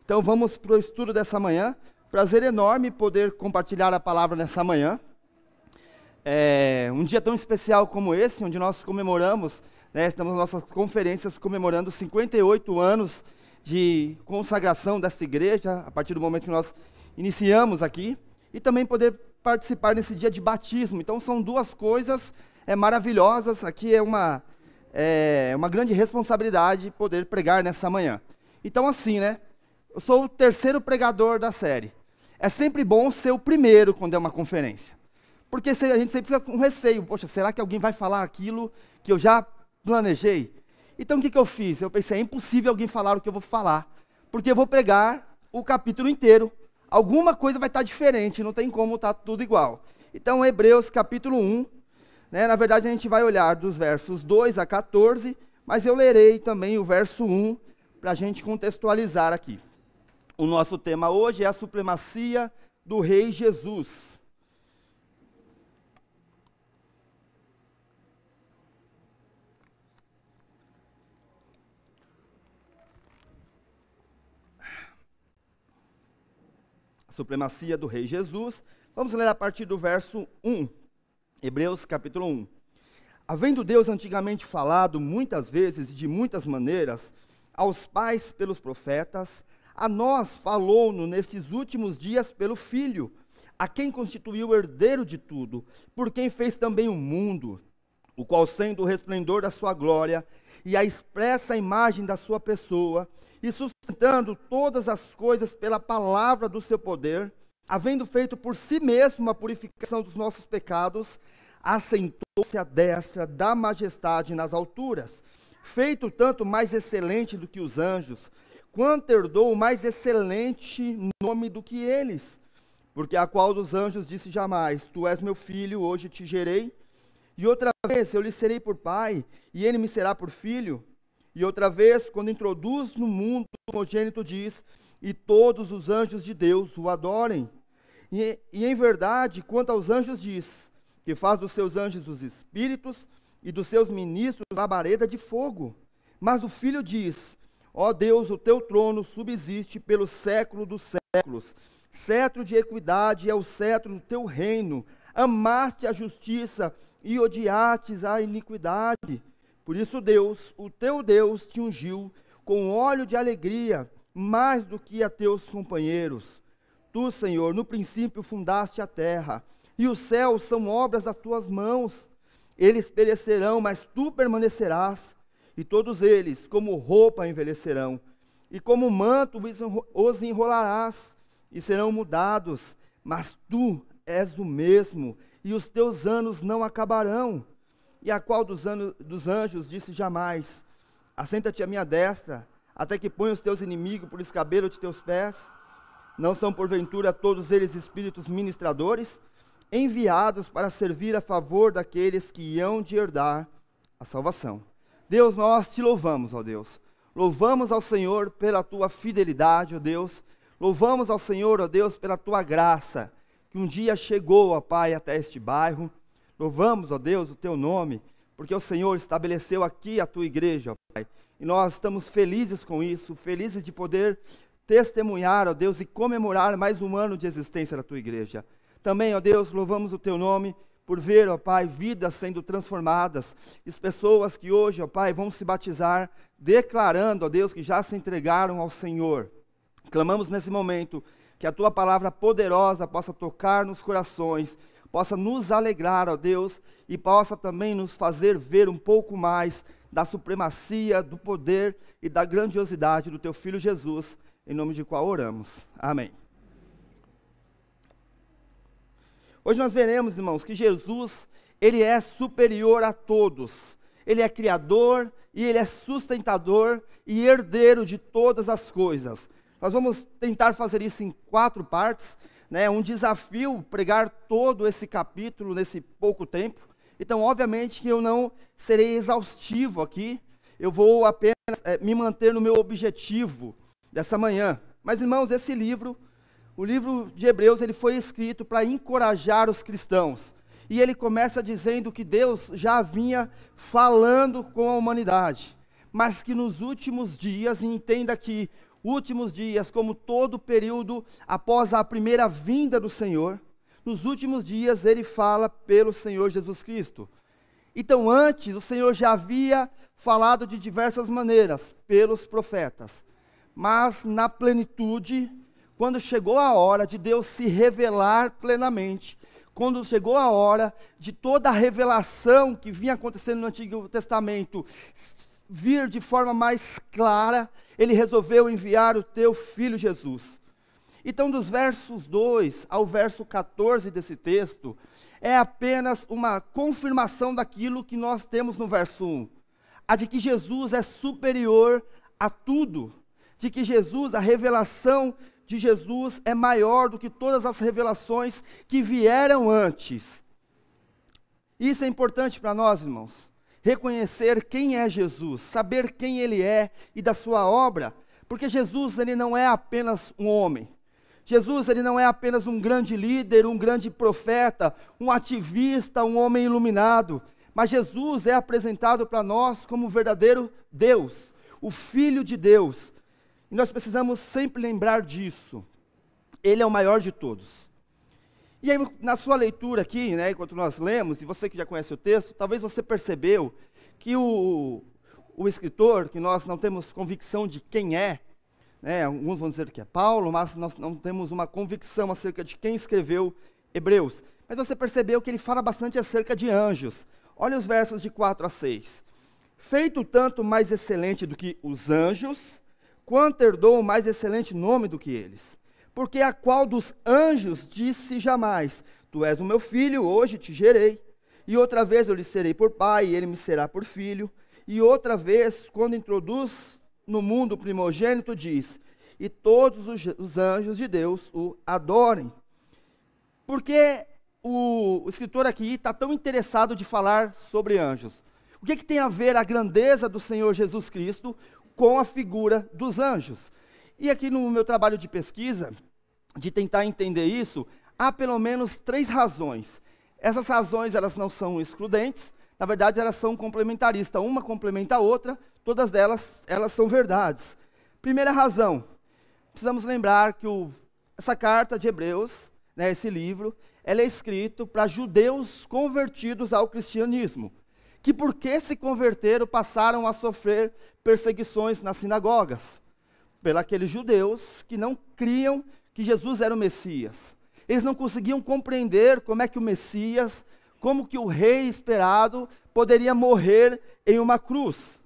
Então vamos para o estudo dessa manhã. Prazer enorme poder compartilhar a palavra nessa manhã. Um dia tão especial como esse, onde nós comemoramos, estamos nas nossas conferências comemorando 58 anos de consagração desta igreja, a partir do momento que nós iniciamos aqui, e também poder participar nesse dia de batismo. Então são duas coisas maravilhosas. Aqui é uma grande responsabilidade poder pregar nessa manhã. Então assim, eu sou o terceiro pregador da série. É sempre bom ser o primeiro quando é uma conferência. Porque a gente sempre fica com receio. Poxa, será que alguém vai falar aquilo que eu já planejei? Então o que eu fiz? Eu pensei, é impossível alguém falar o que eu vou falar. Porque eu vou pregar o capítulo inteiro. Alguma coisa vai estar diferente, não tem como estar tudo igual. Então Hebreus capítulo 1, na verdade a gente vai olhar dos versos 2 a 14, mas eu lerei também o verso 1 para a gente contextualizar aqui. O nosso tema hoje é a supremacia do Rei Jesus. A supremacia do Rei Jesus. Vamos ler a partir do verso 1. Hebreus capítulo 1. Havendo Deus antigamente falado muitas vezes e de muitas maneiras aos pais pelos profetas, a nós falou-no nestes últimos dias pelo Filho, a quem constituiu o herdeiro de tudo, por quem fez também o mundo, o qual sendo o resplendor da sua glória e a expressa imagem da sua pessoa, e sustentando todas as coisas pela palavra do seu poder, havendo feito por si mesmo a purificação dos nossos pecados, assentou-se à destra da majestade nas alturas, feito tanto mais excelente do que os anjos, quanto herdou o mais excelente nome do que eles. Porque a qual dos anjos disse jamais, tu és meu filho, hoje te gerei. E outra vez, eu lhe serei por pai, e ele me será por filho. E outra vez, quando introduz no mundo o primogênito, diz, e todos os anjos de Deus o adorem. E em verdade, quanto aos anjos diz, que faz dos seus anjos os espíritos, e dos seus ministros labareda de fogo. Mas o filho diz, ó Deus, o teu trono subsiste pelo século dos séculos. Cetro de equidade é o cetro do teu reino. Amaste a justiça e odiastes a iniquidade. Por isso Deus, o teu Deus, te ungiu com óleo de alegria, mais do que a teus companheiros. Tu, Senhor, no princípio fundaste a terra, e os céus são obras das tuas mãos. Eles perecerão, mas tu permanecerás. E todos eles, como roupa, envelhecerão, e como manto os enrolarás, e serão mudados, mas tu és o mesmo, e os teus anos não acabarão. E a qual dos anjos disse jamais, assenta-te à minha destra, até que ponha os teus inimigos por escabelo de teus pés? Não são porventura todos eles espíritos ministradores, enviados para servir a favor daqueles que hão de herdar a salvação? Deus, nós te louvamos, ó Deus. Louvamos ao Senhor pela tua fidelidade, ó Deus. Louvamos ao Senhor, ó Deus, pela tua graça, que um dia chegou, ó Pai, até este bairro. Louvamos, ó Deus, o teu nome, porque o Senhor estabeleceu aqui a tua igreja, ó Pai. E nós estamos felizes com isso, felizes de poder testemunhar, ó Deus, e comemorar mais um ano de existência da tua igreja. Também, ó Deus, louvamos o teu nome, por ver, ó Pai, vidas sendo transformadas, e pessoas que hoje, ó Pai, vão se batizar, declarando, ó Deus, que já se entregaram ao Senhor. Clamamos nesse momento que a tua palavra poderosa possa tocar nos corações, possa nos alegrar, ó Deus, e possa também nos fazer ver um pouco mais da supremacia, do poder e da grandiosidade do teu Filho Jesus, em nome de qual oramos. Amém. Hoje nós veremos, irmãos, que Jesus, ele é superior a todos. Ele é criador e ele é sustentador e herdeiro de todas as coisas. Nós vamos tentar fazer isso em 4 partes, né? Um desafio pregar todo esse capítulo nesse pouco tempo. Então, obviamente que eu não serei exaustivo aqui. Eu vou apenas me manter no meu objetivo dessa manhã. Mas, irmãos, esse livro, o livro de Hebreus, ele foi escrito para encorajar os cristãos. E ele começa dizendo que Deus já vinha falando com a humanidade, mas que nos últimos dias, e entenda que últimos dias, como todo período após a primeira vinda do Senhor, nos últimos dias ele fala pelo Senhor Jesus Cristo. Então antes, o Senhor já havia falado de diversas maneiras, pelos profetas. Mas na plenitude, quando chegou a hora de Deus se revelar plenamente, quando chegou a hora de toda a revelação que vinha acontecendo no Antigo Testamento vir de forma mais clara, ele resolveu enviar o teu Filho Jesus. Então, dos versos 2 ao verso 14 desse texto, é apenas uma confirmação daquilo que nós temos no verso 1. A de que Jesus é superior a tudo, de que Jesus, a revelação de Jesus é maior do que todas as revelações que vieram antes. Isso é importante para nós, irmãos. Reconhecer quem é Jesus, saber quem Ele é e da sua obra, porque Jesus, ele não é apenas um homem. Jesus, ele não é apenas um grande líder, um grande profeta, um ativista, um homem iluminado, mas Jesus é apresentado para nós como o verdadeiro Deus, o Filho de Deus. E nós precisamos sempre lembrar disso. Ele é o maior de todos. E aí, na sua leitura aqui, né, enquanto nós lemos, e você que já conhece o texto, talvez você percebeu que o escritor, que nós não temos convicção de quem é, né, alguns vão dizer que é Paulo, mas nós não temos uma convicção acerca de quem escreveu Hebreus. Mas você percebeu que ele fala bastante acerca de anjos. Olha os versos de 4 a 6. Feito tanto mais excelente do que os anjos, quanto herdou o mais excelente nome do que eles. Porque a qual dos anjos disse jamais, tu és o meu filho, hoje te gerei. E outra vez eu lhe serei por pai, e ele me será por filho. E outra vez, quando introduz no mundo o primogênito, diz, e todos os anjos de Deus o adorem. Porque o escritor aqui está tão interessado de falar sobre anjos. O que tem a ver a grandeza do Senhor Jesus Cristo com a figura dos anjos? E aqui no meu trabalho de pesquisa, de tentar entender isso, há pelo menos 3 razões. Essas razões, elas não são excludentes, na verdade elas são complementaristas, uma complementa a outra, todas elas são verdades. Primeira razão, precisamos lembrar que essa carta de Hebreus, né, esse livro, ela é escrito para judeus convertidos ao cristianismo, que porque se converteram passaram a sofrer perseguições nas sinagogas, pelos aqueles judeus que não criam que Jesus era o Messias. Eles não conseguiam compreender como é que o Messias, como que o rei esperado poderia morrer em uma cruz.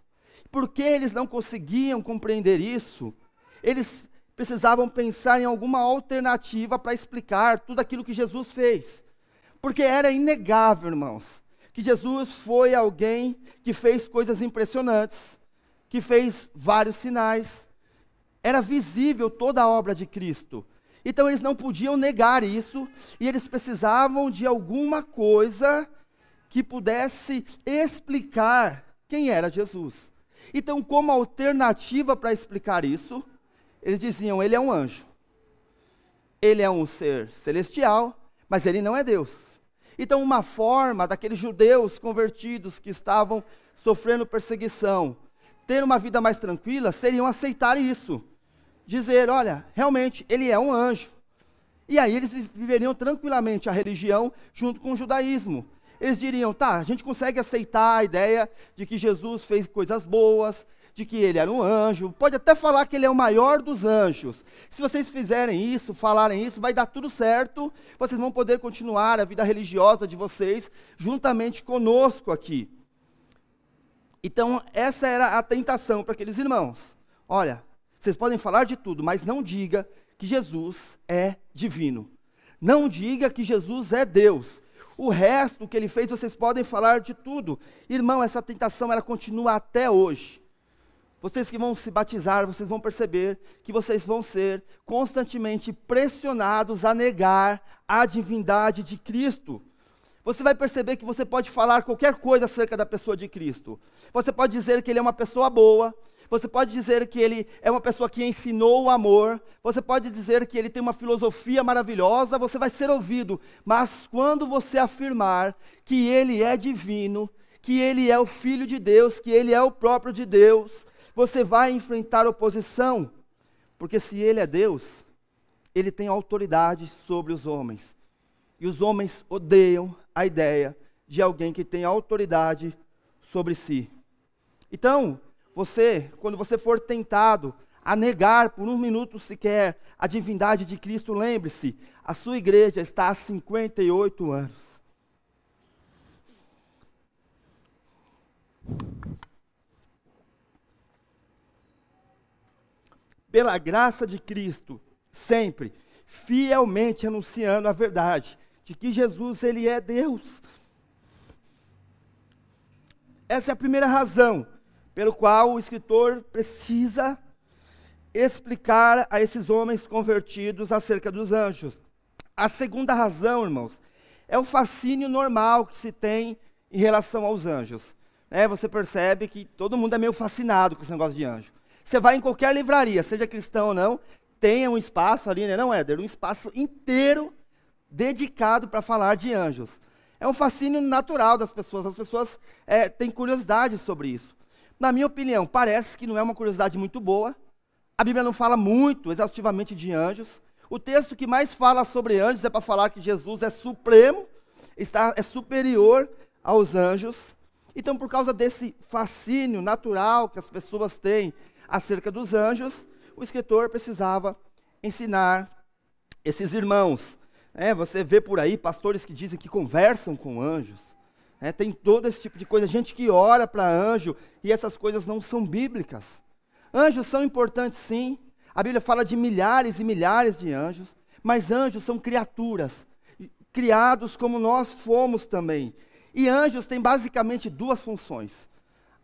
Porque eles não conseguiam compreender isso, eles precisavam pensar em alguma alternativa para explicar tudo aquilo que Jesus fez. Porque era inegável, irmãos, que Jesus foi alguém que fez coisas impressionantes, que fez vários sinais. Era visível toda a obra de Cristo. Então eles não podiam negar isso, e eles precisavam de alguma coisa que pudesse explicar quem era Jesus. Então, como alternativa para explicar isso, eles diziam, ele é um anjo. Ele é um ser celestial, mas ele não é Deus. Então, uma forma daqueles judeus convertidos que estavam sofrendo perseguição, ter uma vida mais tranquila, seriam aceitar isso. Dizer, olha, realmente, ele é um anjo. E aí eles viveriam tranquilamente a religião junto com o judaísmo. Eles diriam, tá, a gente consegue aceitar a ideia de que Jesus fez coisas boas, de que ele era um anjo, pode até falar que ele é o maior dos anjos. Se vocês fizerem isso, falarem isso, vai dar tudo certo, vocês vão poder continuar a vida religiosa de vocês juntamente conosco aqui. Então, essa era a tentação para aqueles irmãos. Olha, vocês podem falar de tudo, mas não diga que Jesus é divino. Não diga que Jesus é Deus. O resto que ele fez, vocês podem falar de tudo. Irmão, essa tentação, ela continua até hoje. Vocês que vão se batizar, vocês vão perceber que vocês vão ser constantemente pressionados a negar a divindade de Cristo. Você vai perceber que você pode falar qualquer coisa acerca da pessoa de Cristo. Você pode dizer que ele é uma pessoa boa. Você pode dizer que ele é uma pessoa que ensinou o amor. Você pode dizer que ele tem uma filosofia maravilhosa. Você vai ser ouvido. Mas quando você afirmar que ele é divino, que ele é o Filho de Deus, que ele é o próprio de Deus, você vai enfrentar oposição. Porque se ele é Deus, ele tem autoridade sobre os homens. E os homens odeiam a ideia de alguém que tem autoridade sobre si. Então, quando você for tentado a negar por um minuto sequer a divindade de Cristo, lembre-se, a sua igreja está há 58 anos. Pela graça de Cristo, sempre, fielmente anunciando a verdade de que Jesus, ele é Deus. Essa é a primeira razão pelo qual o escritor precisa explicar a esses homens convertidos acerca dos anjos. A segunda razão, irmãos, é o fascínio normal que se tem em relação aos anjos. Você percebe que todo mundo é meio fascinado com esse negócio de anjo. Você vai em qualquer livraria, seja cristão ou não, tem um espaço ali, né, não, Éder? Um espaço inteiro dedicado para falar de anjos. É um fascínio natural das pessoas. As pessoas têm curiosidade sobre isso. Na minha opinião, parece que não é uma curiosidade muito boa. A Bíblia não fala muito exaustivamente de anjos. O texto que mais fala sobre anjos é para falar que Jesus é supremo, é superior aos anjos. Então, por causa desse fascínio natural que as pessoas têm acerca dos anjos, o escritor precisava ensinar esses irmãos. Você vê por aí pastores que dizem que conversam com anjos. Tem todo esse tipo de coisa, gente que ora para anjo, e essas coisas não são bíblicas. Anjos são importantes sim, a Bíblia fala de milhares e milhares de anjos, mas anjos são criaturas, criados como nós fomos também. E anjos têm basicamente duas funções.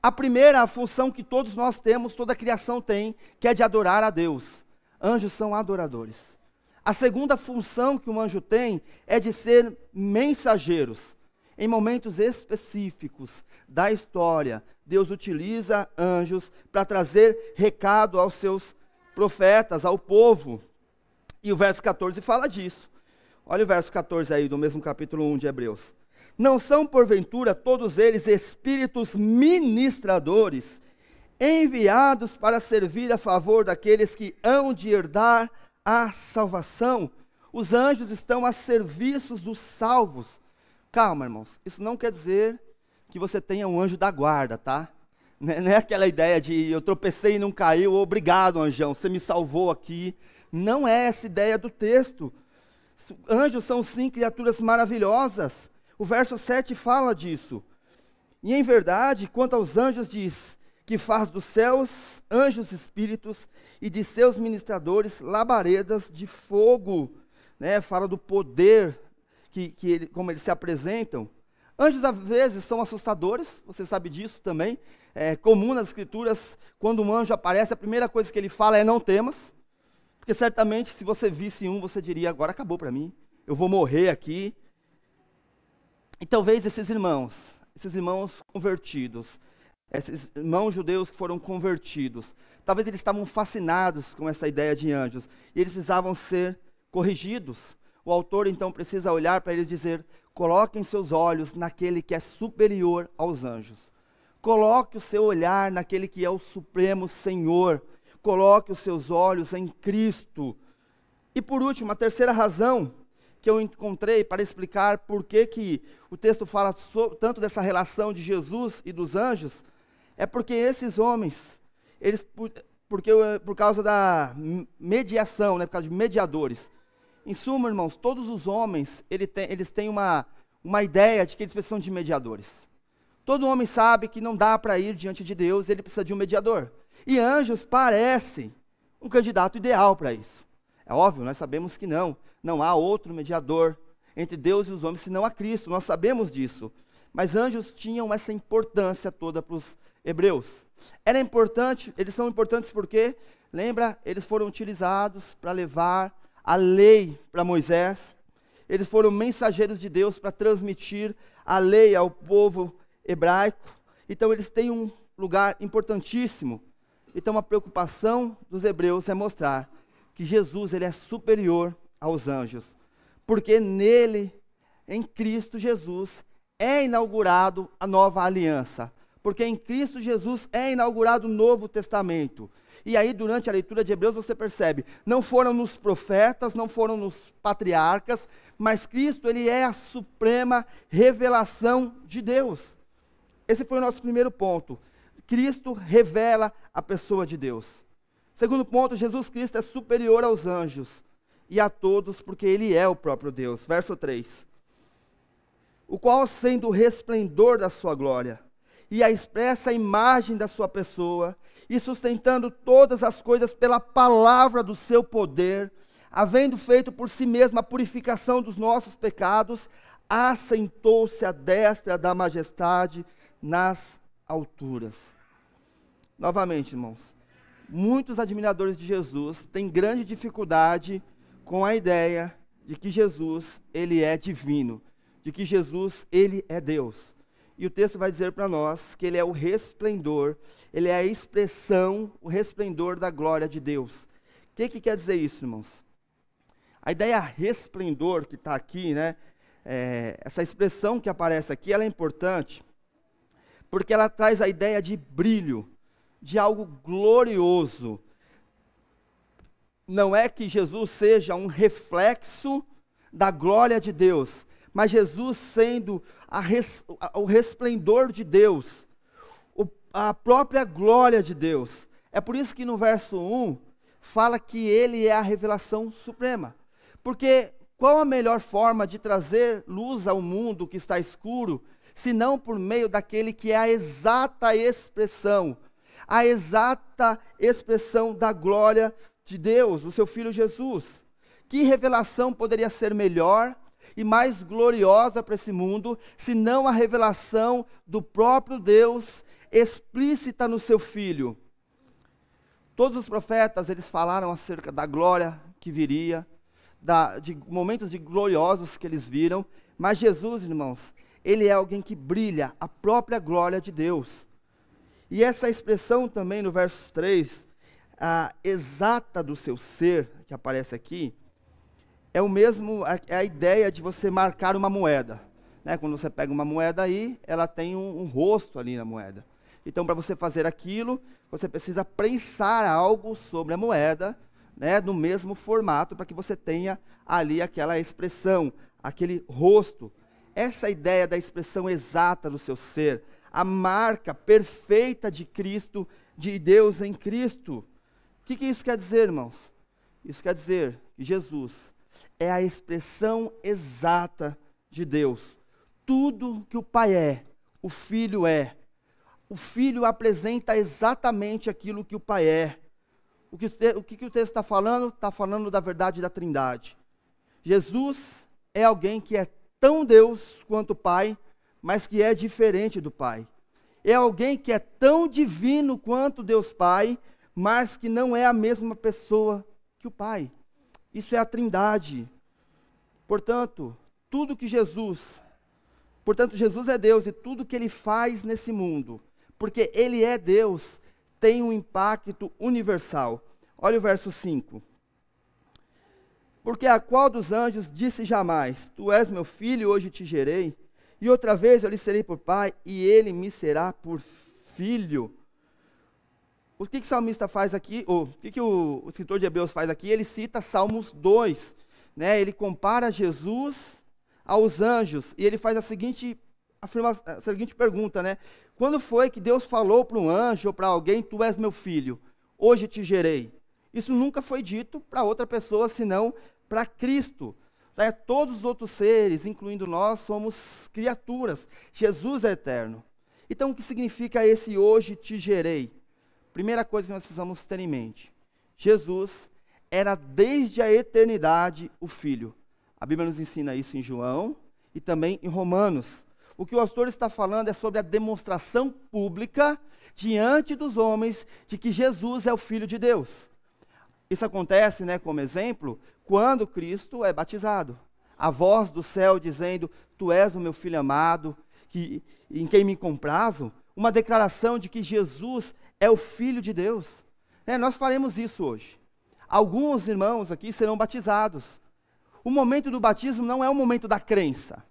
A primeira, a função que todos nós temos, toda a criação tem, que é de adorar a Deus. Anjos são adoradores. A segunda função que um anjo tem é de ser mensageiros. Em momentos específicos da história, Deus utiliza anjos para trazer recado aos seus profetas, ao povo. E o verso 14 fala disso. Olha o verso 14 aí, do mesmo capítulo 1 de Hebreus. Não são, porventura, todos eles espíritos ministradores, enviados para servir a favor daqueles que hão de herdar a salvação? Os anjos estão a serviços dos salvos. Calma, irmãos, isso não quer dizer que você tenha um anjo da guarda, tá? Não é aquela ideia de eu tropecei e não caiu, obrigado, anjão, você me salvou aqui. Não é essa ideia do texto. Anjos são sim criaturas maravilhosas. O verso 7 fala disso. E em verdade, quanto aos anjos diz, que faz dos céus anjos espíritos e de seus ministradores labaredas de fogo. Fala do poder, como eles se apresentam. Anjos às vezes são assustadores, você sabe disso também. É comum nas escrituras, quando um anjo aparece, a primeira coisa que ele fala é não temas. Porque certamente se você visse um, você diria, agora acabou para mim, eu vou morrer aqui. E talvez esses irmãos convertidos, esses irmãos judeus que foram convertidos, talvez eles estavam fascinados com essa ideia de anjos, e eles precisavam ser corrigidos. O autor então precisa olhar para eles e dizer, coloquem seus olhos naquele que é superior aos anjos. Coloque o seu olhar naquele que é o Supremo Senhor. Coloque os seus olhos em Cristo. E por último, a terceira razão que eu encontrei para explicar por que o texto fala tanto dessa relação de Jesus e dos anjos, é porque esses homens, por causa da mediação, por causa de mediadores. Em suma, irmãos, todos os homens, eles têm uma ideia de que eles precisam de mediadores. Todo homem sabe que não dá para ir diante de Deus, ele precisa de um mediador. E anjos parecem um candidato ideal para isso. É óbvio, nós sabemos que não há outro mediador entre Deus e os homens senão a Cristo, nós sabemos disso. Mas anjos tinham essa importância toda para os hebreus. Era importante, eles são importantes porque, lembra, eles foram utilizados para levar a lei para Moisés. Eles foram mensageiros de Deus para transmitir a lei ao povo hebraico. Então eles têm um lugar importantíssimo. Então a preocupação dos hebreus é mostrar que Jesus ele é superior aos anjos. Porque nele, em Cristo Jesus, é inaugurado a nova aliança. Porque em Cristo Jesus é inaugurado o Novo Testamento. E aí, durante a leitura de Hebreus, você percebe, não foram nos profetas, não foram nos patriarcas, mas Cristo, ele é a suprema revelação de Deus. Esse foi o nosso primeiro ponto. Cristo revela a pessoa de Deus. Segundo ponto, Jesus Cristo é superior aos anjos e a todos, porque ele é o próprio Deus. Verso 3. O qual, sendo o resplendor da sua glória, e a expressa imagem da sua pessoa, e sustentando todas as coisas pela palavra do seu poder, havendo feito por si mesmo a purificação dos nossos pecados, assentou-se à destra da majestade nas alturas. Novamente, irmãos, muitos admiradores de Jesus têm grande dificuldade com a ideia de que Jesus, ele é divino, de que Jesus, ele é Deus. E o texto vai dizer para nós que ele é o resplendor, ele é a expressão, o resplendor da glória de Deus. O que quer dizer isso, irmãos? A ideia resplendor que está aqui, né? Essa expressão que aparece aqui, ela é importante, porque ela traz a ideia de brilho, de algo glorioso. Não é que Jesus seja um reflexo da glória de Deus, mas Jesus sendo o resplendor de Deus, a própria glória de Deus. É por isso que no verso 1, fala que ele é a revelação suprema. Porque qual a melhor forma de trazer luz ao mundo que está escuro, se não por meio daquele que é a exata expressão da glória de Deus, o seu Filho Jesus. Que revelação poderia ser melhor e mais gloriosa para esse mundo, se não a revelação do próprio Deus explícita no seu Filho? Todos os profetas, eles falaram acerca da glória que viria, de momentos gloriosos que eles viram, mas Jesus, irmãos, ele é alguém que brilha a própria glória de Deus. E essa expressão também no verso 3, a exata do seu ser, que aparece aqui, é a ideia de você marcar uma moeda. Né? Quando você pega uma moeda aí, ela tem um rosto ali na moeda. Então, para você fazer aquilo, você precisa prensar algo sobre a moeda, né, no mesmo formato, para que você tenha ali aquela expressão, aquele rosto. Essa ideia da expressão exata do seu ser, a marca perfeita de Cristo, de Deus em Cristo. O que isso quer dizer, irmãos? Isso quer dizer que Jesus é a expressão exata de Deus. Tudo que o Pai é, o Filho é. O Filho apresenta exatamente aquilo que o Pai é. O que o texto está falando? Está falando da verdade da Trindade. Jesus é alguém que é tão Deus quanto o Pai, mas que é diferente do Pai. É alguém que é tão divino quanto Deus Pai, mas que não é a mesma pessoa que o Pai. Isso é a Trindade. Portanto, Jesus é Deus e tudo que ele faz nesse mundo, porque ele é Deus, tem um impacto universal. Olha o verso 5. Porque a qual dos anjos disse jamais, tu és meu filho, hoje te gerei, e outra vez eu lhe serei por pai, e ele me será por filho. O que o salmista faz aqui, ou o que o escritor de Hebreus faz aqui? Ele cita Salmos 2, né? Ele compara Jesus aos anjos, e ele faz a seguinte pergunta, né? Quando foi que Deus falou para um anjo ou para alguém, tu és meu filho, hoje te gerei? Isso nunca foi dito para outra pessoa, senão para Cristo. Todos os outros seres, incluindo nós, somos criaturas. Jesus é eterno. Então, o que significa esse hoje te gerei? Primeira coisa que nós precisamos ter em mente. Jesus era desde a eternidade o Filho. A Bíblia nos ensina isso em João e também em Romanos. O que o autor está falando é sobre a demonstração pública diante dos homens de que Jesus é o Filho de Deus. Isso acontece, como exemplo, quando Cristo é batizado. A voz do céu dizendo, tu és o meu Filho amado, em quem me comprazo, uma declaração de que Jesus é o Filho de Deus. Nós faremos isso hoje. Alguns irmãos aqui serão batizados. O momento do batismo não é o momento da crença.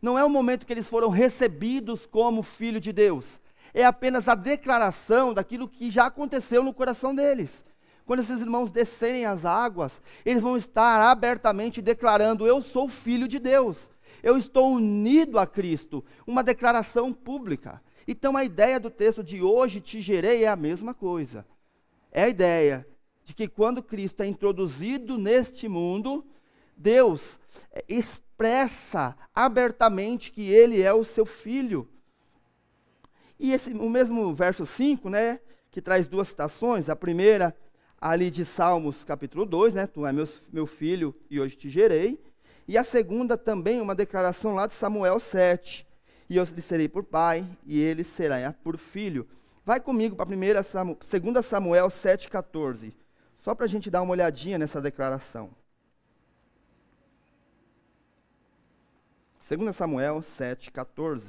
Não é o momento que eles foram recebidos como Filho de Deus. É apenas a declaração daquilo que já aconteceu no coração deles. Quando esses irmãos descerem as águas, eles vão estar abertamente declarando, eu sou Filho de Deus. Eu estou unido a Cristo. Uma declaração pública. Então a ideia do texto de hoje te gerei é a mesma coisa. É a ideia de que quando Cristo é introduzido neste mundo, Deus expressa abertamente que Ele é o seu Filho. E o mesmo verso 5, que traz duas citações, a primeira ali de Salmos capítulo 2, tu és meu filho e hoje te gerei. E a segunda também, uma declaração lá de Samuel 7, e eu lhe serei por pai, e ele será por filho. Vai comigo para 2 Samuel 7,14, só para a gente dar uma olhadinha nessa declaração. 2 Samuel 7,14.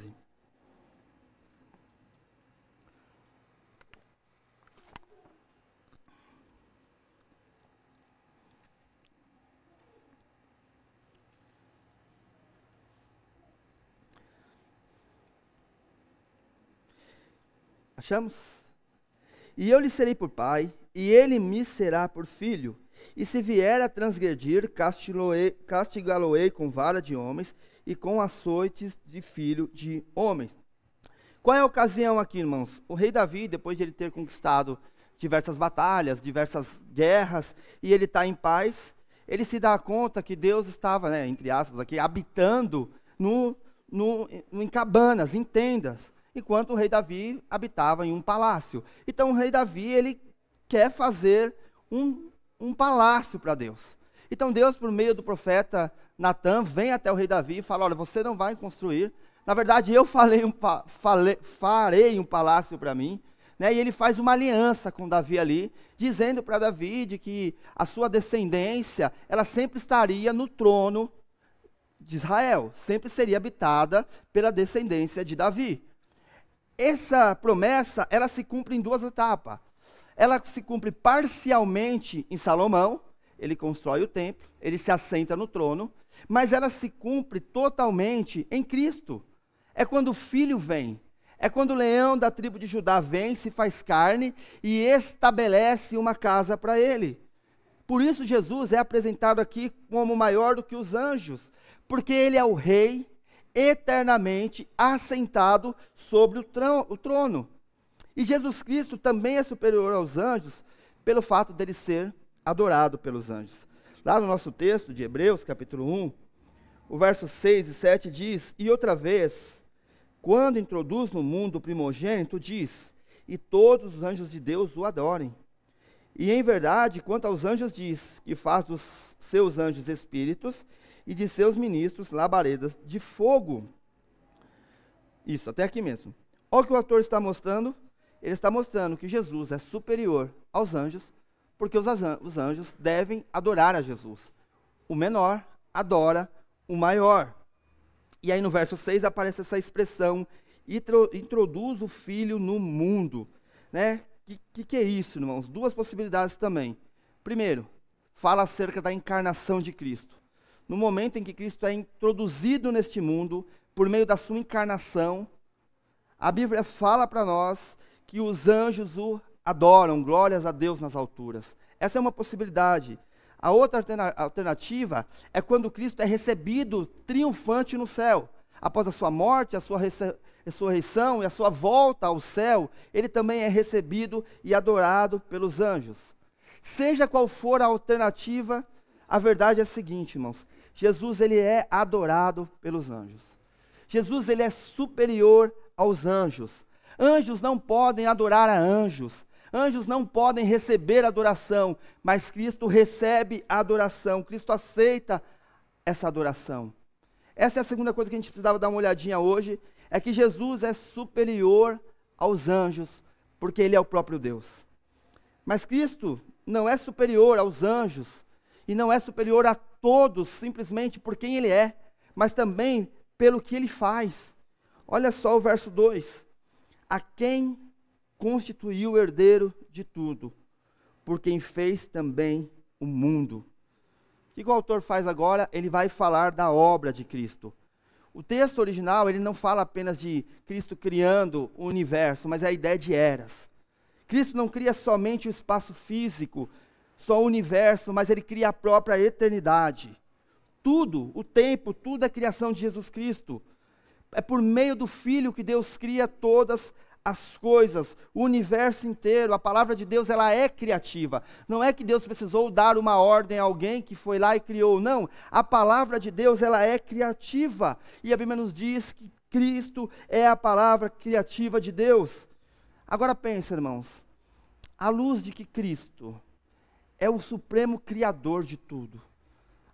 Achamos? E eu lhe serei por pai, e ele me será por filho. E se vier a transgredir, castigá-lo-ei com vara de homens e com açoites de filho de homens. Qual é a ocasião aqui, irmãos? O rei Davi, depois de ele ter conquistado diversas batalhas, diversas guerras, e ele está em paz, ele se dá conta que Deus estava, entre aspas, aqui, habitando em cabanas, em tendas, enquanto o rei Davi habitava em um palácio. Então o rei Davi, ele quer fazer um palácio para Deus. Então Deus, por meio do profeta Natã, vem até o rei Davi e fala, olha, você não vai construir, na verdade eu farei um palácio para mim, e ele faz uma aliança com Davi ali, dizendo para Davi de que a sua descendência, ela sempre estaria no trono de Israel, sempre seria habitada pela descendência de Davi. Essa promessa, ela se cumpre em duas etapas. Ela se cumpre parcialmente em Salomão, ele constrói o templo, ele se assenta no trono, mas ela se cumpre totalmente em Cristo. É quando o Filho vem, é quando o leão da tribo de Judá vem, se faz carne e estabelece uma casa para ele. Por isso Jesus é apresentado aqui como maior do que os anjos, porque ele é o rei eternamente assentado sobre o trono. E Jesus Cristo também é superior aos anjos pelo fato dele ser adorado pelos anjos. Lá no nosso texto de Hebreus, capítulo 1, o verso 6 e 7 diz, e outra vez, quando introduz no mundo o primogênito, diz, e todos os anjos de Deus o adorem. E em verdade, quanto aos anjos diz, que faz dos seus anjos espíritos e de seus ministros labaredas de fogo. Isso, até aqui mesmo. Olha o que o autor está mostrando. Ele está mostrando que Jesus é superior aos anjos, porque os anjos devem adorar a Jesus. O menor adora o maior. E aí no verso 6 aparece essa expressão, introduz o Filho no mundo. Que é isso, irmãos? Duas possibilidades também. Primeiro, fala acerca da encarnação de Cristo. No momento em que Cristo é introduzido neste mundo, por meio da sua encarnação, a Bíblia fala para nós que os anjos o adoram, glórias a Deus nas alturas. Essa é uma possibilidade. A outra alternativa é quando Cristo é recebido triunfante no céu. Após a sua morte, a sua ressurreição e a sua volta ao céu, ele também é recebido e adorado pelos anjos. Seja qual for a alternativa, a verdade é a seguinte, irmãos. Jesus, ele é adorado pelos anjos. Jesus, ele é superior aos anjos. Anjos não podem adorar a anjos. Anjos não podem receber adoração, mas Cristo recebe a adoração. Cristo aceita essa adoração. Essa é a segunda coisa que a gente precisava dar uma olhadinha hoje, é que Jesus é superior aos anjos, porque Ele é o próprio Deus. Mas Cristo não é superior aos anjos, e não é superior a todos, simplesmente por quem Ele é, mas também pelo que Ele faz. Olha só o verso 2. A quem constituiu o herdeiro de tudo, por quem fez também o mundo. O que o autor faz agora? Ele vai falar da obra de Cristo. O texto original, ele não fala apenas de Cristo criando o universo, mas é a ideia de eras. Cristo não cria somente o espaço físico, só o universo, mas Ele cria a própria eternidade. Tudo, o tempo, tudo é criação de Jesus Cristo. É por meio do Filho que Deus cria todas as coisas, o universo inteiro. A palavra de Deus, ela é criativa. Não é que Deus precisou dar uma ordem a alguém que foi lá e criou. Não, a palavra de Deus, ela é criativa. E a Bíblia nos diz que Cristo é a palavra criativa de Deus. Agora pensa, irmãos, à luz de que Cristo é o supremo criador de tudo,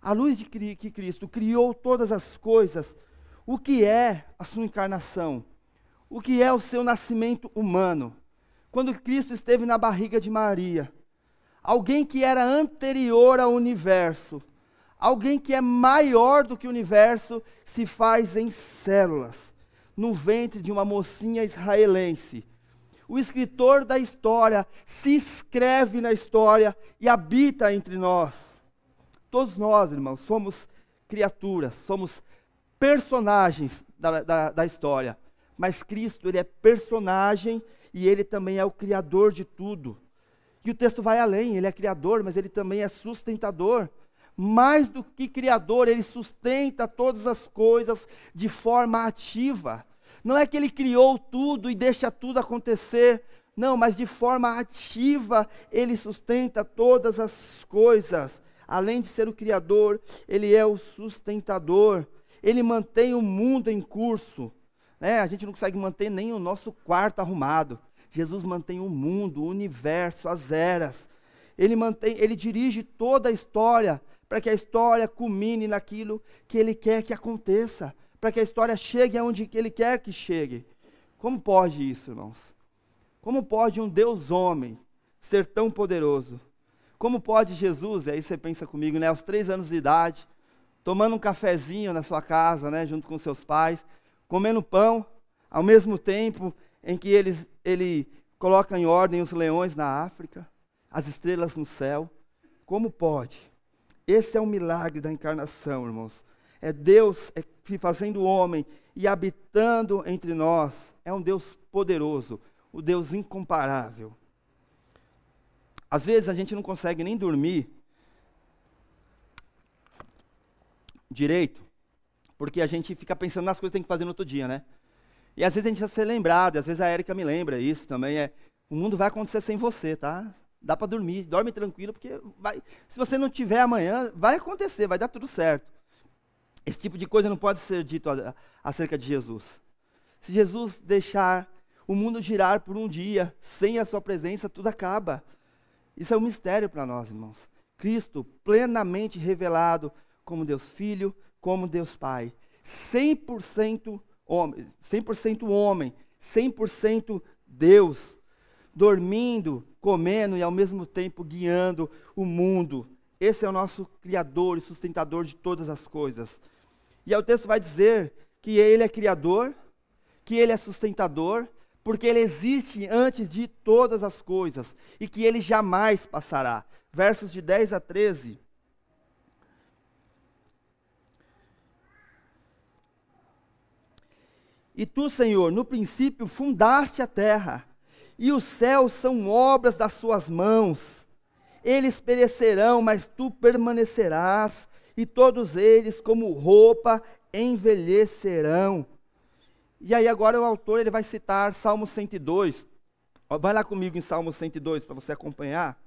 à luz de que Cristo criou todas as coisas, o que é a sua encarnação? O que é o seu nascimento humano? Quando Cristo esteve na barriga de Maria, alguém que era anterior ao universo, alguém que é maior do que o universo, se faz em células, no ventre de uma mocinha israelense. O escritor da história se escreve na história e habita entre nós. Todos nós, irmãos, somos criaturas, somos personagens da história. Mas Cristo, Ele é personagem e Ele também é o criador de tudo. E o texto vai além, Ele é criador, mas Ele também é sustentador. Mais do que criador, Ele sustenta todas as coisas de forma ativa. Não é que Ele criou tudo e deixa tudo acontecer, não, mas de forma ativa Ele sustenta todas as coisas. Além de ser o criador, Ele é o sustentador. Ele mantém o mundo em curso. A gente não consegue manter nem o nosso quarto arrumado. Jesus mantém o mundo, o universo, as eras. Ele dirige toda a história para que a história culmine naquilo que Ele quer que aconteça, para que a história chegue aonde Ele quer que chegue. Como pode isso, irmãos? Como pode um Deus homem ser tão poderoso? Como pode Jesus, e aí você pensa comigo, aos 3 anos de idade, tomando um cafezinho na sua casa, junto com seus pais, comendo pão, ao mesmo tempo em que ele coloca em ordem os leões na África, as estrelas no céu. Como pode? Esse é o milagre da encarnação, irmãos. É Deus se fazendo homem e habitando entre nós. É um Deus poderoso, o Deus incomparável. Às vezes a gente não consegue nem dormir direito, porque a gente fica pensando nas coisas que tem que fazer no outro dia, E às vezes a gente precisa ser lembrado, e às vezes a Érica me lembra isso também, o mundo vai acontecer sem você, tá? Dá para dormir, dorme tranquilo, porque se você não tiver amanhã, vai acontecer, vai dar tudo certo. Esse tipo de coisa não pode ser dito acerca de Jesus. Se Jesus deixar o mundo girar por um dia, sem a sua presença, tudo acaba. Isso é um mistério para nós, irmãos. Cristo plenamente revelado como Deus Filho, como Deus Pai. 100% homem, 100% Deus, dormindo, comendo e ao mesmo tempo guiando o mundo. Esse é o nosso Criador e sustentador de todas as coisas. E aí o texto vai dizer que Ele é Criador, que Ele é sustentador, porque Ele existe antes de todas as coisas e que Ele jamais passará. Versos de 10 a 13. E tu, Senhor, no princípio fundaste a terra, e os céus são obras das suas mãos. Eles perecerão, mas tu permanecerás, e todos eles, como roupa, envelhecerão. E aí agora o autor ele vai citar Salmo 102. Vai lá comigo em Salmo 102 para você acompanhar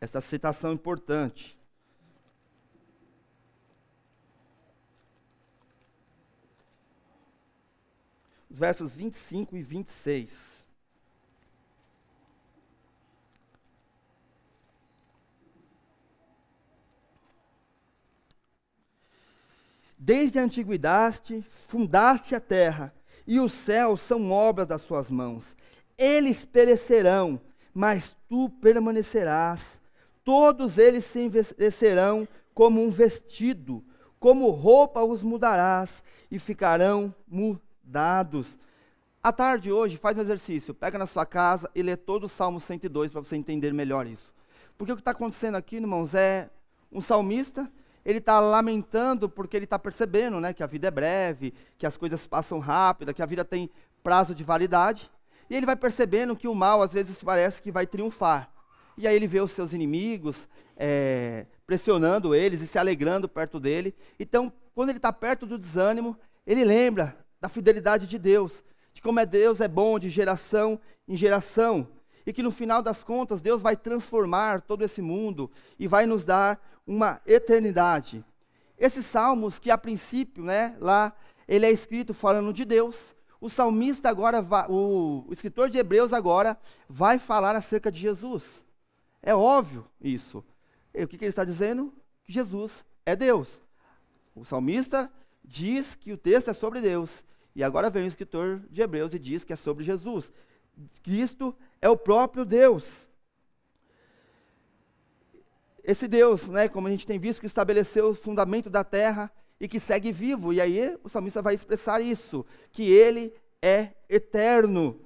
essa citação importante. Versos 25 e 26. Desde a antiguidade fundaste a terra, e os céus são obras das suas mãos. Eles perecerão, mas tu permanecerás. Todos eles se envelhecerão como um vestido, como roupa os mudarás, e ficarão mudados. À tarde hoje, faz um exercício, pega na sua casa e lê todo o Salmo 102 para você entender melhor isso. Porque o que está acontecendo aqui, irmãos, é um salmista, ele está lamentando porque ele está percebendo, né, que a vida é breve, que as coisas passam rápido, que a vida tem prazo de validade. E ele vai percebendo que o mal, às vezes, parece que vai triunfar. E aí ele vê os seus inimigos pressionando eles e se alegrando perto dele. Então, quando ele está perto do desânimo, ele lembra da fidelidade de Deus, de como Deus é bom de geração em geração. E que no final das contas, Deus vai transformar todo esse mundo e vai nos dar uma eternidade. Esses salmos que a princípio, né, lá, ele é escrito falando de Deus. O salmista agora, o escritor de Hebreus agora, vai falar acerca de Jesus. É óbvio isso. O que ele está dizendo? Que Jesus é Deus. O salmista diz que o texto é sobre Deus. E agora vem o escritor de Hebreus e diz que é sobre Jesus. Cristo é o próprio Deus. Esse Deus, né, como a gente tem visto, que estabeleceu o fundamento da terra e que segue vivo. E aí o salmista vai expressar isso, que ele é eterno.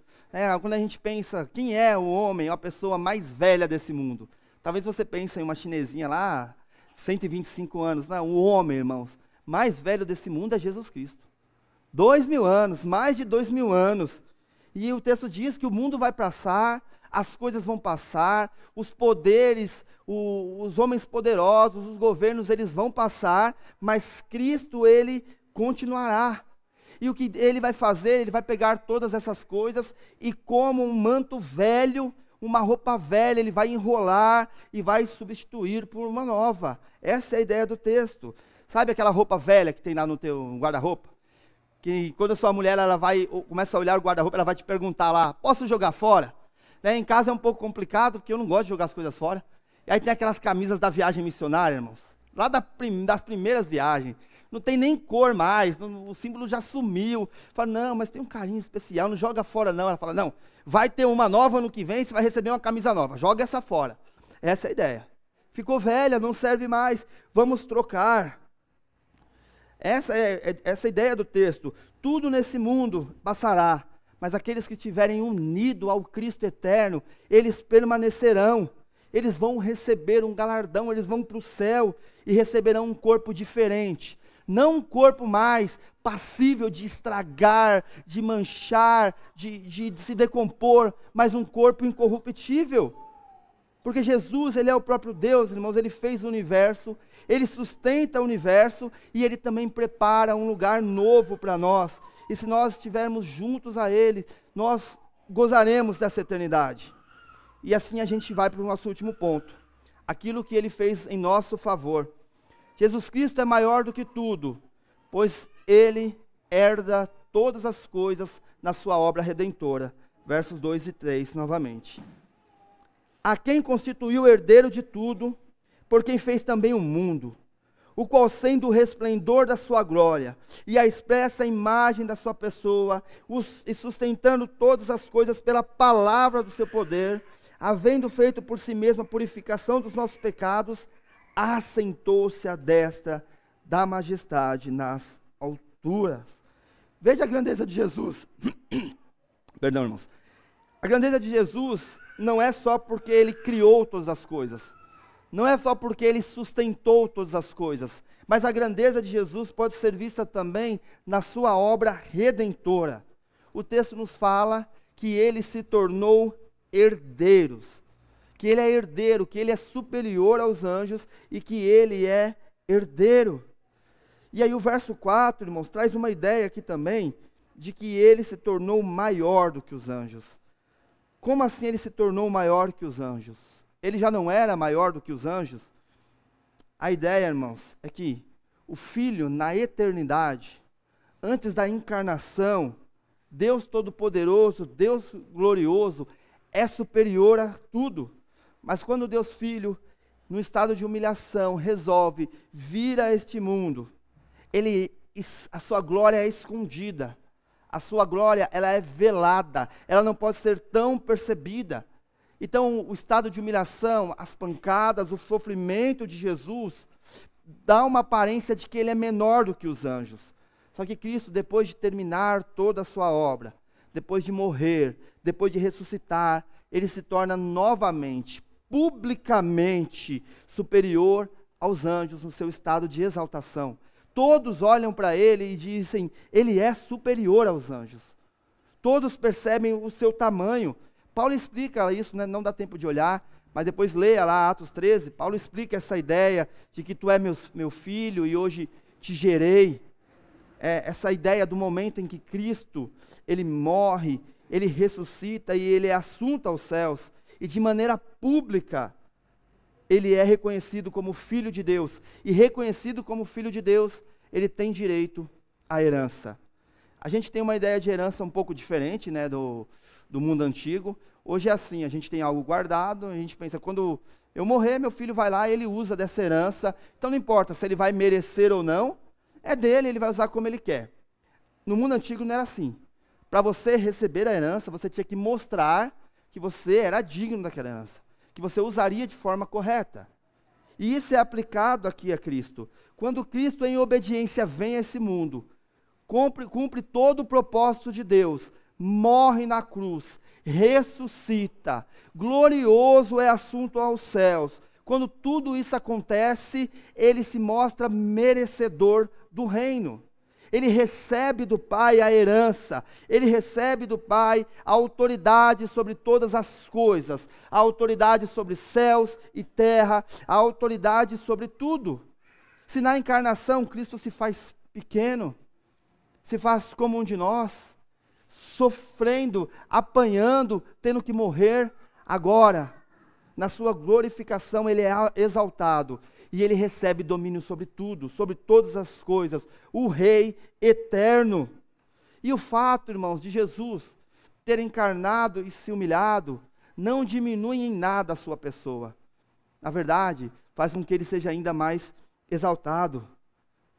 Quando a gente pensa, quem é o homem, a pessoa mais velha desse mundo? Talvez você pense em uma chinesinha lá, 125 anos. Não, o homem, irmãos, mais velho desse mundo é Jesus Cristo. 2000 anos, mais de 2000 anos. E o texto diz que o mundo vai passar, as coisas vão passar, os poderes, os homens poderosos, os governos, eles vão passar, mas Cristo, ele continuará. E o que ele vai fazer? Ele vai pegar todas essas coisas e, como um manto velho, uma roupa velha, ele vai enrolar e vai substituir por uma nova. Essa é a ideia do texto. Sabe aquela roupa velha que tem lá no teu guarda-roupa? Que quando a sua mulher começa a olhar o guarda-roupa, ela vai te perguntar lá, posso jogar fora? Em casa é um pouco complicado, porque eu não gosto de jogar as coisas fora. E aí tem aquelas camisas da viagem missionária, irmãos. Lá das primeiras viagens. Não tem nem cor mais, o símbolo já sumiu. Fala, não, mas tem um carinho especial, não joga fora não. Ela fala, não, vai ter uma nova no que vem, você vai receber uma camisa nova, joga essa fora. Essa é a ideia. Ficou velha, não serve mais, vamos trocar. Essa é essa ideia do texto. Tudo nesse mundo passará, mas aqueles que estiverem unidos ao Cristo eterno, eles permanecerão. Eles vão receber um galardão, eles vão para o céu e receberão um corpo diferente. Não um corpo mais passível de estragar, de manchar, de se decompor, mas um corpo incorruptível. Porque Jesus, ele é o próprio Deus, irmãos, ele fez o universo, ele sustenta o universo e ele também prepara um lugar novo para nós. E se nós estivermos juntos a ele, nós gozaremos dessa eternidade. E assim a gente vai para o nosso último ponto. Aquilo que ele fez em nosso favor. Jesus Cristo é maior do que tudo, pois ele herda todas as coisas na sua obra redentora. Versos 2 e 3 novamente. A quem constituiu herdeiro de tudo, por quem fez também o mundo, o qual sendo o resplendor da sua glória, e a expressa imagem da sua pessoa, e sustentando todas as coisas pela palavra do seu poder, havendo feito por si mesmo a purificação dos nossos pecados, assentou-se à destra da majestade nas alturas. Veja a grandeza de Jesus. Perdão, irmãos. A grandeza de Jesus não é só porque ele criou todas as coisas. Não é só porque ele sustentou todas as coisas. Mas a grandeza de Jesus pode ser vista também na sua obra redentora. O texto nos fala que ele se tornou herdeiros. Que ele é herdeiro, que ele é superior aos anjos e que ele é herdeiro. E aí o verso 4, irmãos, traz uma ideia aqui também de que ele se tornou maior do que os anjos. Como assim ele se tornou maior que os anjos? Ele já não era maior do que os anjos? A ideia, irmãos, é que o Filho, na eternidade, antes da encarnação, Deus Todo-Poderoso, Deus Glorioso, é superior a tudo. Mas quando Deus Filho, no estado de humilhação, resolve vir a este mundo, a sua glória é escondida. A sua glória, ela é velada. Ela não pode ser tão percebida. Então, o estado de humilhação, as pancadas, o sofrimento de Jesus, dá uma aparência de que ele é menor do que os anjos. Só que Cristo, depois de terminar toda a sua obra, depois de morrer, depois de ressuscitar, ele se torna novamente, publicamente, superior aos anjos no seu estado de exaltação. Todos olham para ele e dizem, ele é superior aos anjos. Todos percebem o seu tamanho. Paulo explica isso, né? Não dá tempo de olhar, mas depois leia lá Atos 13, Paulo explica essa ideia de que tu é meu filho e hoje te gerei. Essa ideia do momento em que Cristo, ele morre, ele ressuscita e ele é assunto aos céus. E de maneira pública, ele é reconhecido como filho de Deus. E reconhecido como filho de Deus, ele tem direito à herança. A gente tem uma ideia de herança um pouco diferente, né, do mundo antigo. Hoje é assim, a gente tem algo guardado, a gente pensa, quando eu morrer, meu filho vai lá e ele usa dessa herança. Então não importa se ele vai merecer ou não, é dele, ele vai usar como ele quer. No mundo antigo não era assim. Para você receber a herança, você tinha que mostrar que você era digno daquela herança, que você usaria de forma correta. E isso é aplicado aqui a Cristo. Quando Cristo, em obediência, vem a esse mundo, cumpre todo o propósito de Deus, morre na cruz, ressuscita, glorioso é assunto aos céus. Quando tudo isso acontece, ele se mostra merecedor do reino. Ele recebe do Pai a herança, ele recebe do Pai a autoridade sobre todas as coisas, a autoridade sobre céus e terra, a autoridade sobre tudo. Se na encarnação Cristo se faz pequeno, se faz como um de nós, sofrendo, apanhando, tendo que morrer, agora, na sua glorificação, ele é exaltado. E ele recebe domínio sobre tudo, sobre todas as coisas, o Rei eterno. E o fato, irmãos, de Jesus ter encarnado e se humilhado, não diminui em nada a sua pessoa. Na verdade, faz com que ele seja ainda mais exaltado.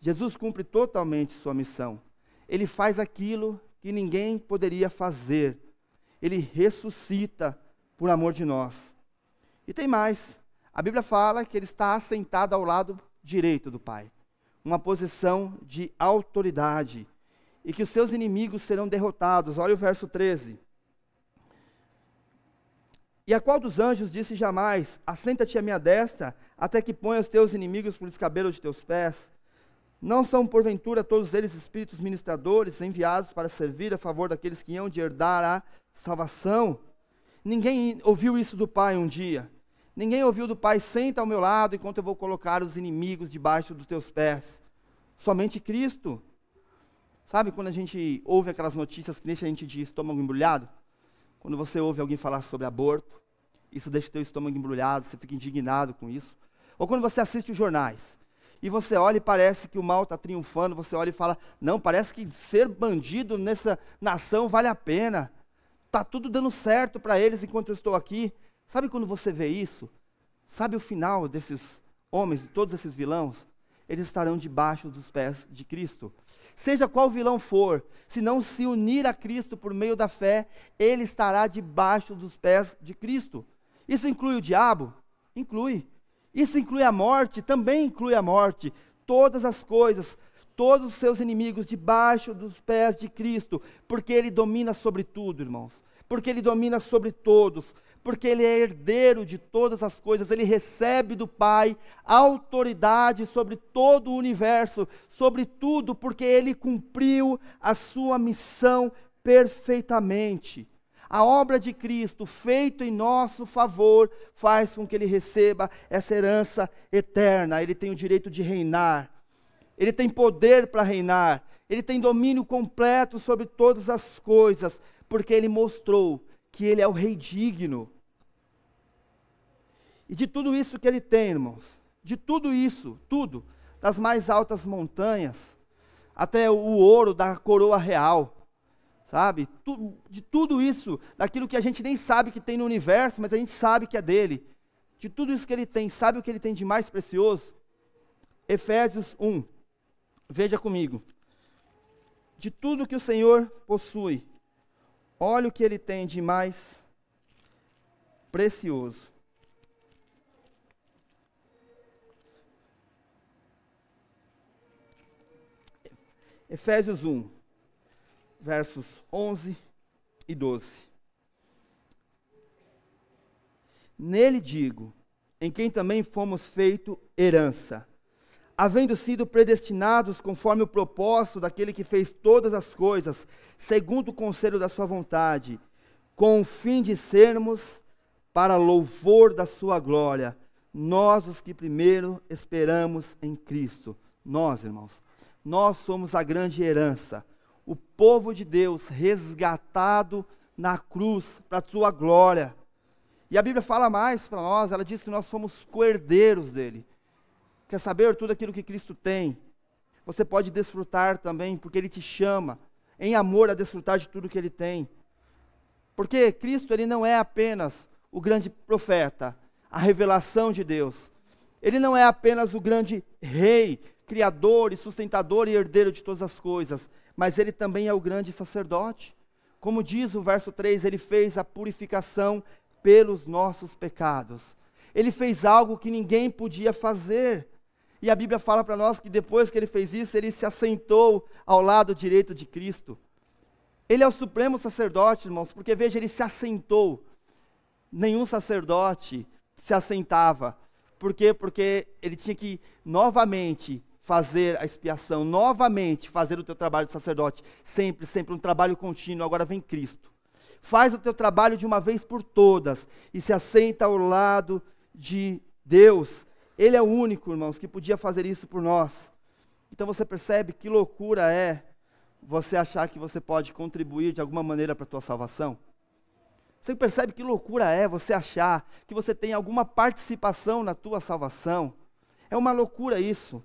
Jesus cumpre totalmente sua missão. Ele faz aquilo que ninguém poderia fazer. Ele ressuscita por amor de nós. E tem mais. A Bíblia fala que ele está assentado ao lado direito do Pai, uma posição de autoridade, e que os seus inimigos serão derrotados. Olha o verso 13. E a qual dos anjos disse jamais, assenta-te à minha destra, até que ponha os teus inimigos por escabelo de teus pés? Não são porventura todos eles espíritos ministradores, enviados para servir a favor daqueles que hão de herdar a salvação? Ninguém ouviu isso do Pai um dia. Ninguém ouviu do Pai, senta ao meu lado, enquanto eu vou colocar os inimigos debaixo dos teus pés. Somente Cristo. Sabe quando a gente ouve aquelas notícias que deixam a gente de estômago embrulhado? Quando você ouve alguém falar sobre aborto, isso deixa o teu estômago embrulhado, você fica indignado com isso. Ou quando você assiste os jornais, e você olha e parece que o mal está triunfando, você olha e fala, não, parece que ser bandido nessa nação vale a pena. Está tudo dando certo para eles enquanto eu estou aqui. Sabe quando você vê isso? Sabe o final desses homens, de todos esses vilões? Eles estarão debaixo dos pés de Cristo. Seja qual vilão for, se não se unir a Cristo por meio da fé, ele estará debaixo dos pés de Cristo. Isso inclui o diabo? Inclui. Isso inclui a morte? Também inclui a morte. Todas as coisas, todos os seus inimigos debaixo dos pés de Cristo, porque ele domina sobre tudo, irmãos. Porque ele domina sobre todos. Porque ele é herdeiro de todas as coisas, ele recebe do Pai autoridade sobre todo o universo, sobre tudo, porque ele cumpriu a sua missão perfeitamente. A obra de Cristo, feita em nosso favor, faz com que ele receba essa herança eterna. Ele tem o direito de reinar, ele tem poder para reinar, ele tem domínio completo sobre todas as coisas, porque ele mostrou que ele é o rei digno. E de tudo isso que ele tem, irmãos, de tudo isso, tudo, das mais altas montanhas, até o ouro da coroa real, sabe? De tudo isso, daquilo que a gente nem sabe que tem no universo, mas a gente sabe que é dele. De tudo isso que ele tem, sabe o que ele tem de mais precioso? Efésios 1. Veja comigo. De tudo que o Senhor possui, olha o que Ele tem de mais precioso. Efésios 1, versos 11 e 12. Nele digo, em quem também fomos feito herança, havendo sido predestinados conforme o propósito daquele que fez todas as coisas, segundo o conselho da sua vontade, com o fim de sermos para louvor da sua glória, nós os que primeiro esperamos em Cristo. Nós, irmãos, nós somos a grande herança, o povo de Deus resgatado na cruz para a sua glória. E a Bíblia fala mais para nós, ela diz que nós somos co-herdeiros dele. Quer saber tudo aquilo que Cristo tem? Você pode desfrutar também, porque Ele te chama em amor a desfrutar de tudo que Ele tem. Porque Cristo, Ele não é apenas o grande profeta, a revelação de Deus. Ele não é apenas o grande rei, criador e sustentador e herdeiro de todas as coisas, mas Ele também é o grande sacerdote. Como diz o verso 3, Ele fez a purificação pelos nossos pecados. Ele fez algo que ninguém podia fazer. E a Bíblia fala para nós que depois que Ele fez isso, Ele se assentou ao lado direito de Cristo. Ele é o supremo sacerdote, irmãos, porque veja, Ele se assentou. Nenhum sacerdote se assentava. Por quê? Porque ele tinha que novamente fazer a expiação, novamente fazer o teu trabalho de sacerdote. Sempre, sempre um trabalho contínuo. Agora vem Cristo. Faz o teu trabalho de uma vez por todas e se assenta ao lado de Deus. Ele é o único, irmãos, que podia fazer isso por nós. Então você percebe que loucura é você achar que você pode contribuir de alguma maneira para a tua salvação? Você percebe que loucura é você achar que você tem alguma participação na tua salvação? É uma loucura isso.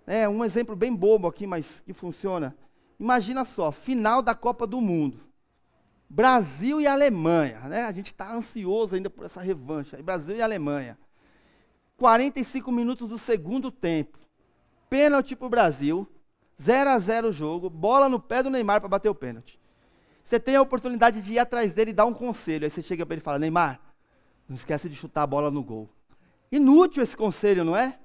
É um exemplo bem bobo aqui, mas que funciona. Imagina só, final da Copa do Mundo. Brasil e Alemanha, né? A gente está ansioso ainda por essa revanche. Brasil e Alemanha. 45 minutos do segundo tempo. Pênalti para o Brasil. 0-0 o jogo. Bola no pé do Neymar para bater o pênalti. Você tem a oportunidade de ir atrás dele e dar um conselho. Aí você chega para ele e fala, Neymar, não esquece de chutar a bola no gol. Inútil esse conselho, não é?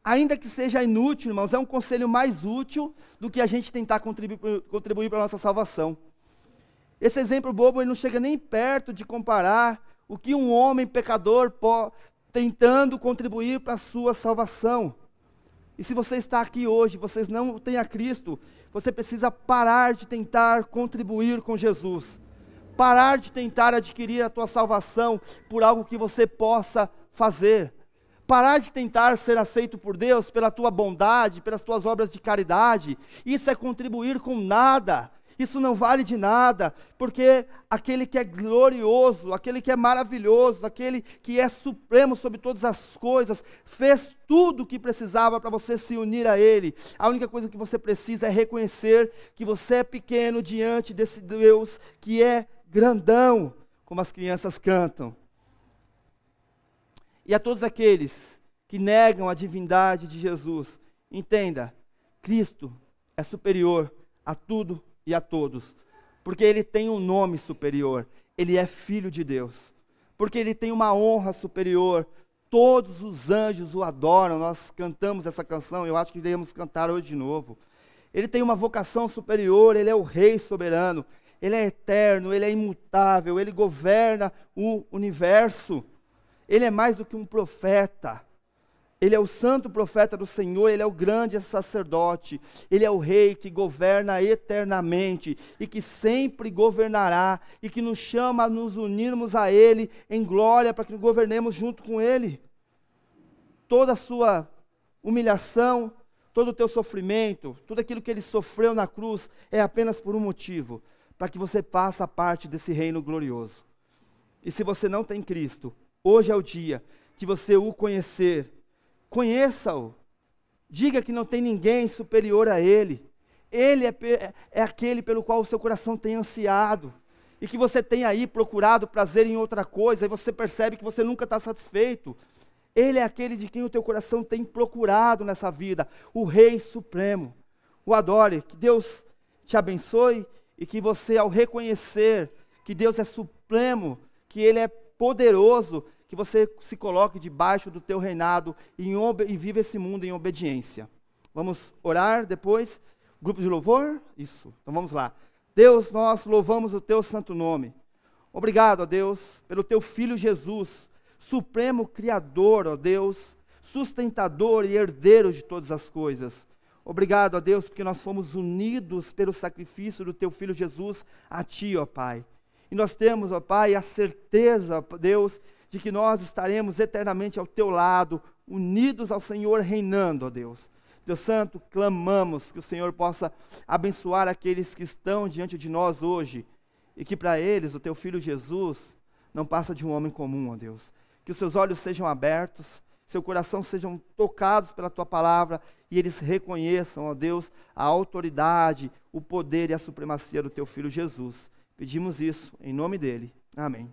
Ainda que seja inútil, irmãos, é um conselho mais útil do que a gente tentar contribuir para a nossa salvação. Esse exemplo bobo ele não chega nem perto de comparar o que um homem pecador tentando contribuir para a sua salvação. E se você está aqui hoje, vocês não têm a Cristo, você precisa parar de tentar contribuir com Jesus. Parar de tentar adquirir a tua salvação por algo que você possa fazer. Parar de tentar ser aceito por Deus pela tua bondade, pelas tuas obras de caridade. Isso é contribuir com nada. Isso não vale de nada, porque aquele que é glorioso, aquele que é maravilhoso, aquele que é supremo sobre todas as coisas, fez tudo o que precisava para você se unir a Ele. A única coisa que você precisa é reconhecer que você é pequeno diante desse Deus que é grandão, como as crianças cantam. E a todos aqueles que negam a divindade de Jesus, entenda, Cristo é superior a tudo e a todos, porque Ele tem um nome superior, Ele é Filho de Deus, porque Ele tem uma honra superior, todos os anjos o adoram, nós cantamos essa canção, eu acho que devemos cantar hoje de novo. Ele tem uma vocação superior, Ele é o Rei soberano, Ele é eterno, Ele é imutável, Ele governa o universo, Ele é mais do que um profeta. Ele é o santo profeta do Senhor, Ele é o grande sacerdote, Ele é o Rei que governa eternamente e que sempre governará e que nos chama a nos unirmos a Ele em glória para que governemos junto com Ele. Toda a sua humilhação, todo o teu sofrimento, tudo aquilo que Ele sofreu na cruz é apenas por um motivo, para que você faça parte desse reino glorioso. E se você não tem Cristo, hoje é o dia que você o conhecer. Conheça-o, diga que não tem ninguém superior a Ele, Ele é aquele pelo qual o seu coração tem ansiado, e que você tem aí procurado prazer em outra coisa, e você percebe que você nunca está satisfeito. Ele é aquele de quem o teu coração tem procurado nessa vida, o Rei Supremo, o adore. Que Deus te abençoe e que você, ao reconhecer que Deus é supremo, que Ele é poderoso, que você se coloque debaixo do teu reinado e viva esse mundo em obediência. Vamos orar depois? Grupo de louvor? Isso. Então vamos lá. Deus, nós louvamos o teu santo nome. Obrigado, ó Deus, pelo teu Filho Jesus, supremo Criador, ó Deus, sustentador e herdeiro de todas as coisas. Obrigado, ó Deus, porque nós fomos unidos pelo sacrifício do teu Filho Jesus a ti, ó Pai. E nós temos, ó Pai, a certeza, ó Deus, de que nós estaremos eternamente ao teu lado, unidos ao Senhor, reinando, ó Deus. Deus Santo, clamamos que o Senhor possa abençoar aqueles que estão diante de nós hoje, e que para eles o teu Filho Jesus não passa de um homem comum, ó Deus. Que os seus olhos sejam abertos, seu coração sejam tocados pela tua palavra, e eles reconheçam, ó Deus, a autoridade, o poder e a supremacia do teu Filho Jesus. Pedimos isso em nome dele. Amém.